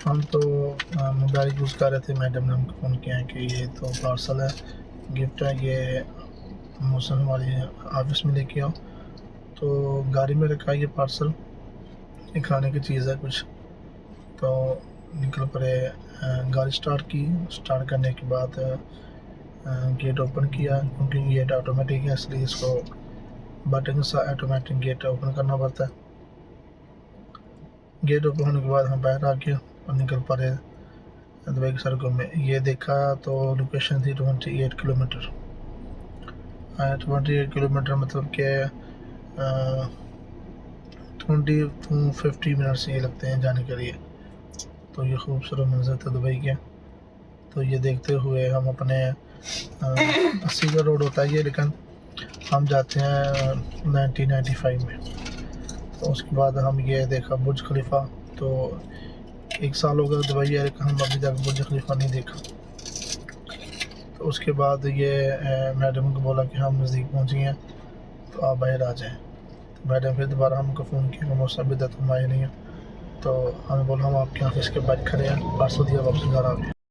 ہم تو mobile use کر رہے تھے، میڈم نے ہم کو فون کیا ہے کہ یہ تو پارسل ہے، گفٹ ہے، یہ موسم ہماری آفس میں لے کے آؤ. تو گاڑی میں رکھا یہ پارسل، یہ کھانے کی چیز ہے کچھ. تو نکل پڑے، گاڑی سٹارٹ کرنے کے بعد گیٹ اوپن کیا، کیونکہ گیٹ آٹومیٹک ہے اس لیے اس کو بٹن سے آٹومیٹک گیٹ اوپن کرنا پڑتا ہے. گیٹ اوپن ہونے کے بعد ہم باہر آ گیا اور نکل پڑے دبئی کی سڑکوں میں. یہ دیکھا تو لوکیشن تھی 28 کلومیٹر. 28 کلومیٹر مطلب کہ 20-50 منٹس یہ لگتے ہیں جانے کے لیے. تو یہ خوبصورت منظر تھا دبئی کے. تو یہ دیکھتے ہوئے ہم اپنے 80 کا روڈ ہوتا ہے یہ، لیکن ہم جاتے ہیں 95 میں. تو اس کے بعد ہم یہ دیکھا برج خلیفہ. تو 1 سال ہو گیا دبئی ہے لیکن ہم ابھی تک برج خلیفہ نہیں دیکھا. تو اس کے بعد یہ میڈم کو بولا کہ ہم نزدیک پہنچی ہیں تو آپ باہر آ جائیں. تو میڈم پھر دوبارہ ہم کو فون کیا کہ موسم ابھی تک ہم آئے نہیں ہیں. تو ہمیں بولا ہم آپ کے آفس کے باہر کھڑے ہیں، پارسل دیا واپس گھر آ گئے.